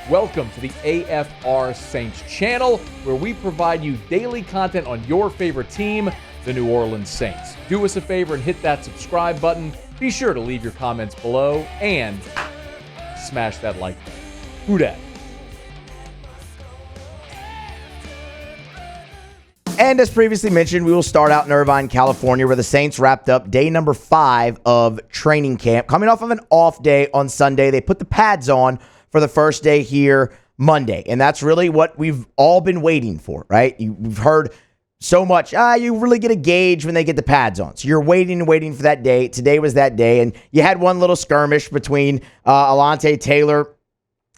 Welcome to the AFR Saints channel, where we provide you daily content on your favorite team, the New Orleans Saints. Do us a favor and hit that subscribe button. Be sure to leave your comments below and smash that like button. Who dat? And as previously mentioned, we will start out in Irvine, California, where the Saints wrapped up day number 5 of training camp. Coming off of an off day on Sunday, they put the pads on for the first day here Monday. And that's really what we've all been waiting for, right? You've heard so much, you really get a gauge when they get the pads on. So you're waiting for that day. Today was that day. And you had one little skirmish between Alontae Taylor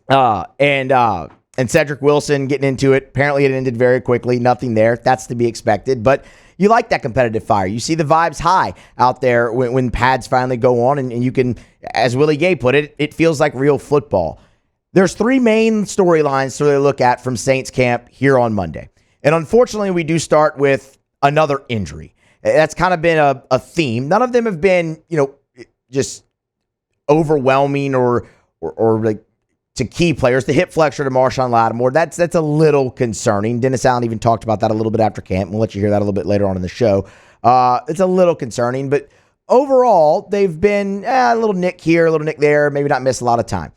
and Cedric Wilson getting into it. Apparently it ended very quickly. Nothing there. That's to be expected. But you like that competitive fire. You see the vibes high out there when pads finally go on. And you can, as Willie Gay put it, it feels like real football. There's 3 main storylines to really look at from Saints camp here on Monday. And unfortunately, we do start with another injury. That's kind of been a theme. None of them have been, just overwhelming or like to key players. The hip flexor to Marshawn Lattimore, that's a little concerning. Dennis Allen even talked about that a little bit after camp. We'll let you hear that a little bit later on in the show. It's a little concerning, but overall, they've been a little nick here, a little nick there, maybe not miss a lot of time.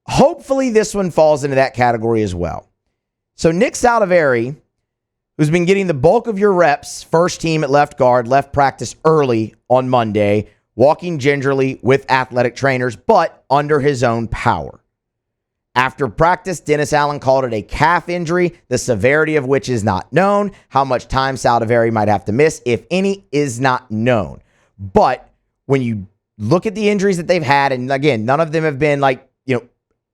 Hopefully this one falls into that category as well. So Nick Saldiveri, who's been getting the bulk of your reps, first team at left guard, left practice early on Monday, walking gingerly with athletic trainers, but under his own power. After practice, Dennis Allen called it a calf injury, the severity of which is not known. How much time Saldiveri might have to miss, if any, is not known. But when you look at the injuries that they've had, and again, none of them have been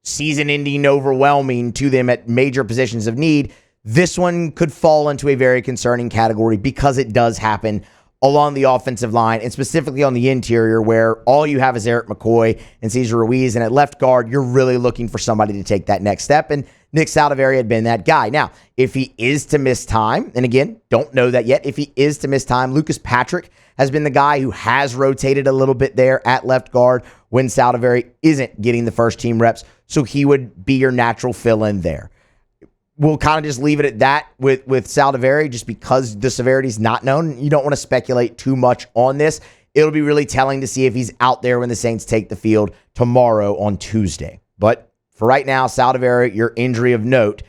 season-ending, overwhelming to them at major positions of need, this one could fall into a very concerning category because it does happen along the offensive line and specifically on the interior where all you have is Eric McCoy and Cesar Ruiz. And at left guard, you're really looking for somebody to take that next step. And Nick Saldiveri had been that guy. Now, if he is to miss time, and again, don't know that yet. If he is to miss time, Lucas Patrick has been the guy who has rotated a little bit there at left guard when Saldiveri isn't getting the first team reps. So he would be your natural fill-in there. We'll kind of just leave it at that with Saldiveri just because the severity is not known. You don't want to speculate too much on this. It'll be really telling to see if he's out there when the Saints take the field tomorrow on Tuesday. But for right now, Saldiveri, your injury of note,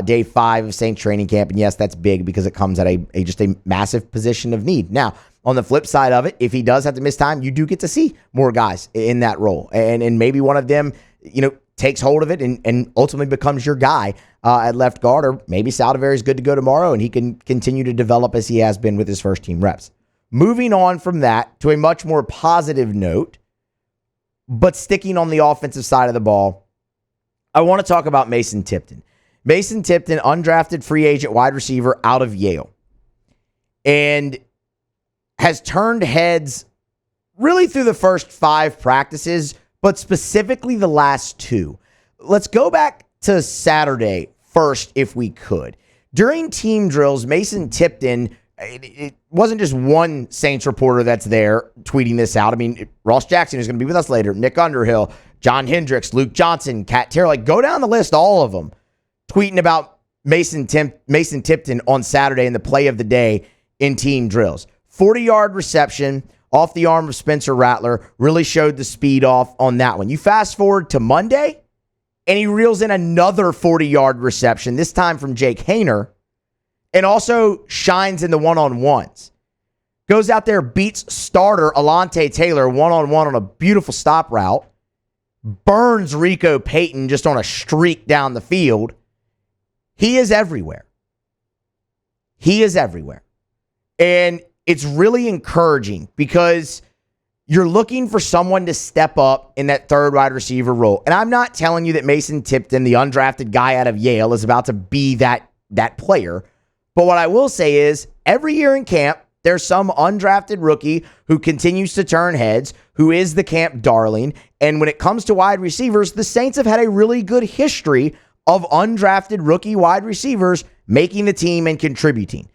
day 5 of Saints training camp. And yes, that's big because it comes at just a massive position of need. Now, on the flip side of it, if he does have to miss time, you do get to see more guys in that role. And maybe one of them, takes hold of it and ultimately becomes your guy at left guard, or maybe Saldiveri is good to go tomorrow and he can continue to develop as he has been with his first team reps. Moving on from that to a much more positive note, but sticking on the offensive side of the ball, I want to talk about Mason Tipton. Mason Tipton, undrafted free agent wide receiver out of Yale, and has turned heads really through the first 5 practices, but specifically the last 2. Let's go back to Saturday first, if we could. During team drills, Mason Tipton, it wasn't just one Saints reporter that's there tweeting this out. I mean, Ross Jackson, who's going to be with us later, Nick Underhill, John Hendricks, Luke Johnson, Kat Terrell, go down the list, all of them, tweeting about Mason Tipton on Saturday in the play of the day in team drills. 40-yard reception off the arm of Spencer Rattler, really showed the speed off on that one. You fast forward to Monday, and he reels in another 40-yard reception, this time from Jake Haener, and also shines in the one-on-ones. Goes out there, beats starter Alontae Taylor one-on-one on a beautiful stop route, burns Rico Payton just on a streak down the field. He is everywhere. He is everywhere. And it's really encouraging because you're looking for someone to step up in that third wide receiver role. And I'm not telling you that Mason Tipton, the undrafted guy out of Yale, is about to be that player. But what I will say is every year in camp, there's some undrafted rookie who continues to turn heads, who is the camp darling. And when it comes to wide receivers, the Saints have had a really good history of undrafted rookie wide receivers making the team and contributing.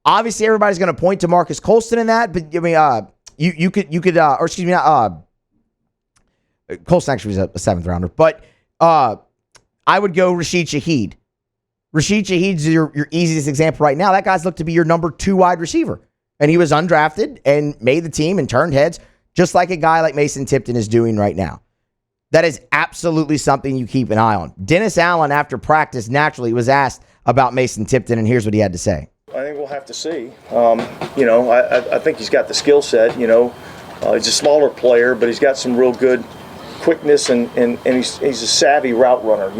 Obviously, everybody's going to point to Marcus Colston in that, but I mean, Colston actually was a 7th rounder, but I would go Rashid Shaheed. Rashid Shaheed's your easiest example right now. That guy's looked to be your number 2 wide receiver. And he was undrafted and made the team and turned heads, just like a guy like Mason Tipton is doing right now. That is absolutely something you keep an eye on. Dennis Allen, after practice, naturally was asked about Mason Tipton, and here's what he had to say. I think we'll have to see. I think he's got the skill set. He's a smaller player, but he's got some real good quickness, and he's a savvy route runner.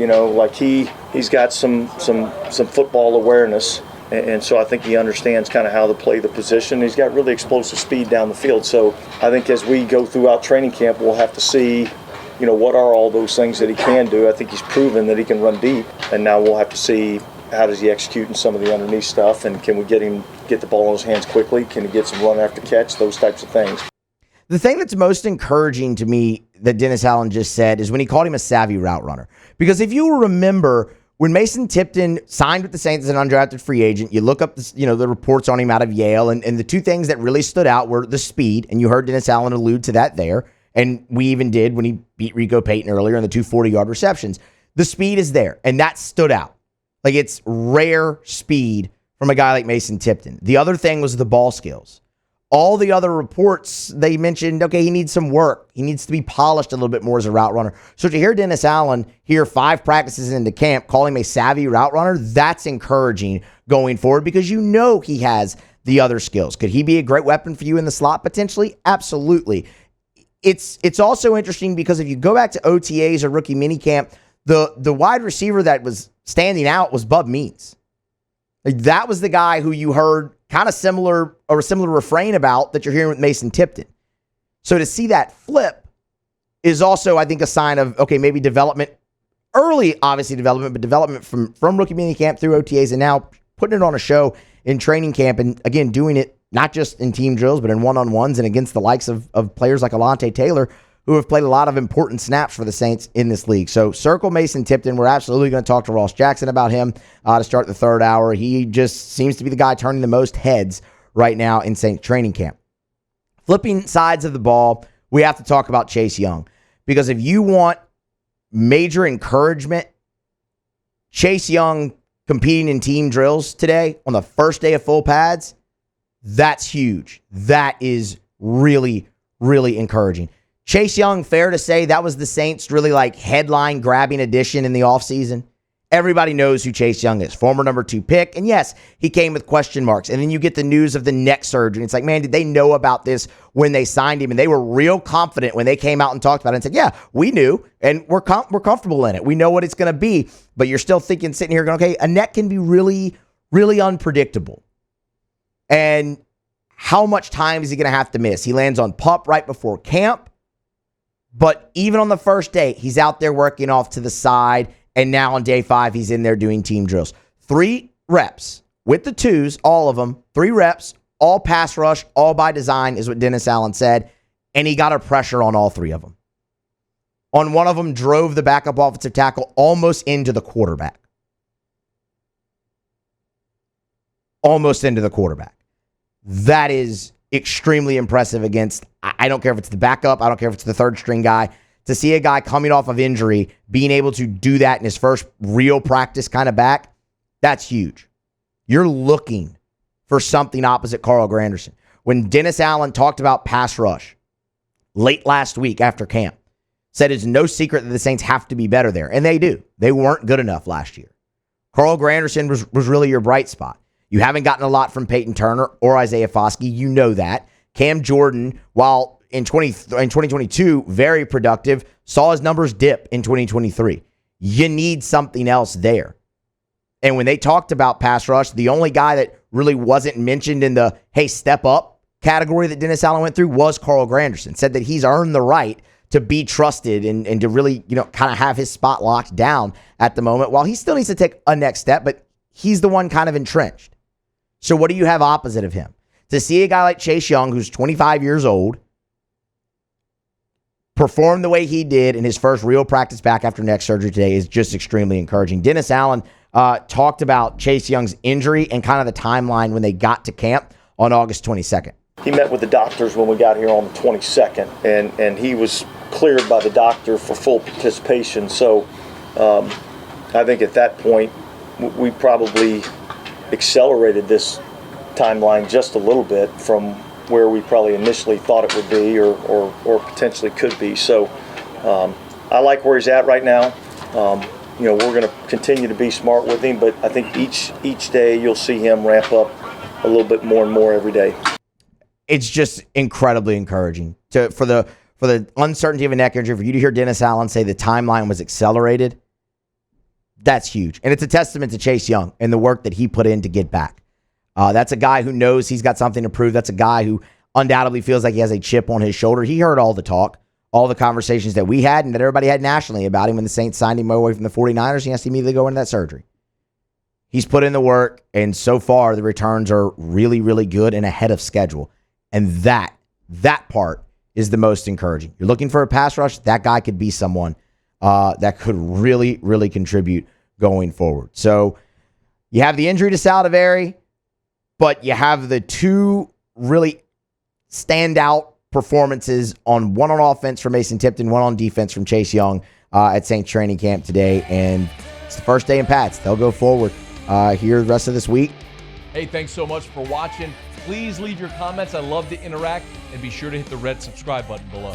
He's got some football awareness, and so I think he understands kind of how to play the position. He's got really explosive speed down the field. So I think as we go throughout training camp, we'll have to see, what are all those things that he can do. I think he's proven that he can run deep, and now we'll have to see how does he execute in some of the underneath stuff, and can we get the ball in his hands quickly? Can he get some run after catch? Those types of things. The thing that's most encouraging to me that Dennis Allen just said is when he called him a savvy route runner. Because if you remember, when Mason Tipton signed with the Saints as an undrafted free agent, you look up the reports on him out of Yale, and the two things that really stood out were the speed, and you heard Dennis Allen allude to that there, and we even did when he beat Rico Payton earlier in the 2 40-yard receptions. The speed is there, and that stood out. Like, it's rare speed from a guy like Mason Tipton. The other thing was the ball skills. All the other reports, they mentioned, okay, he needs some work. He needs to be polished a little bit more as a route runner. So to hear Dennis Allen here 5 practices into camp call him a savvy route runner, that's encouraging going forward because he has the other skills. Could he be a great weapon for you in the slot potentially? Absolutely. It's also interesting because if you go back to OTAs or rookie minicamp, the wide receiver that was standing out was Bub Means. Like, that was the guy who you heard kind of similar refrain about that you're hearing with Mason Tipton. So to see that flip is also, I think, a sign of, okay, maybe development, early, obviously development, but development from rookie minicamp through OTAs and now putting it on a show in training camp and, again, doing it not just in team drills, but in one-on-ones and against the likes of players like Alontae Taylor, who have played a lot of important snaps for the Saints in this league. So circle Mason Tipton. We're absolutely going to talk to Ross Jackson about him to start the third hour. He just seems to be the guy turning the most heads right now in Saints training camp. Flipping sides of the ball, we have to talk about Chase Young. Because if you want major encouragement, Chase Young competing in team drills today on the first day of full pads, that's huge. That is really, really encouraging. Chase Young, fair to say, that was the Saints' really headline grabbing addition in the offseason. Everybody knows who Chase Young is, former number 2 pick. And yes, he came with question marks. And then you get the news of the neck surgery. It's like, man, did they know about this when they signed him? And they were real confident when they came out and talked about it and said, yeah, we knew, and we're comfortable in it. We know what it's going to be. But you're still thinking, sitting here going, okay, a neck can be really, really unpredictable. And how much time is he going to have to miss? He lands on PUP right before camp. But even on the first day, he's out there working off to the side. And now on day 5, he's in there doing team drills. 3 reps with the 2s, all of them. 3 reps, all pass rush, all by design is what Dennis Allen said. And he got a pressure on all 3 of them. On one of them, drove the backup offensive tackle almost into the quarterback. Almost into the quarterback. That is extremely impressive against, I don't care if it's the backup, I don't care if it's the third string guy. To see a guy coming off of injury, being able to do that in his first real practice kind of back, that's huge. You're looking for something opposite Carl Granderson. When Dennis Allen talked about pass rush late last week after camp, said it's no secret that the Saints have to be better there. And they do. They weren't good enough last year. Carl Granderson was really your bright spot. You haven't gotten a lot from Peyton Turner or Isaiah Foskey. You know that. Cam Jordan, while in 2022, very productive, saw his numbers dip in 2023. You need something else there. And when they talked about pass rush, the only guy that really wasn't mentioned in the, hey, step up category that Dennis Allen went through was Carl Granderson. Said that he's earned the right to be trusted and to really, kind of have his spot locked down at the moment. While he still needs to take a next step, but he's the one kind of entrenched. So what do you have opposite of him? To see a guy like Chase Young, who's 25 years old, perform the way he did in his first real practice back after neck surgery today is just extremely encouraging. Dennis Allen talked about Chase Young's injury and kind of the timeline when they got to camp on August 22nd. He met with the doctors when we got here on the 22nd, and he was cleared by the doctor for full participation. So, I think at that point we probably accelerated this timeline just a little bit from where we probably initially thought it would be or potentially could be. So I like where he's at right now. We're going to continue to be smart with him, but I think each day you'll see him ramp up a little bit more and more every day. It's just incredibly encouraging for the uncertainty of a neck injury, for you to hear Dennis Allen say the timeline was accelerated. That's huge. And it's a testament to Chase Young and the work that he put in to get back. That's a guy who knows he's got something to prove. That's a guy who undoubtedly feels like he has a chip on his shoulder. He heard all the talk, all the conversations that we had and that everybody had nationally about him when the Saints signed him away from the 49ers. He has to immediately go into that surgery. He's put in the work, and so far the returns are really, really good and ahead of schedule. And that part is the most encouraging. You're looking for a pass rush, that guy could be someone that could really, really contribute going forward. So you have the injury to Saldiveri, but you have the two really standout performances, one on offense from Mason Tipton, one on defense from Chase Young at Saints training camp today. And it's the first day in Pats. They'll go forward here the rest of this week. Hey, thanks so much for watching. Please leave your comments. I love to interact, and be sure to hit the red subscribe button below.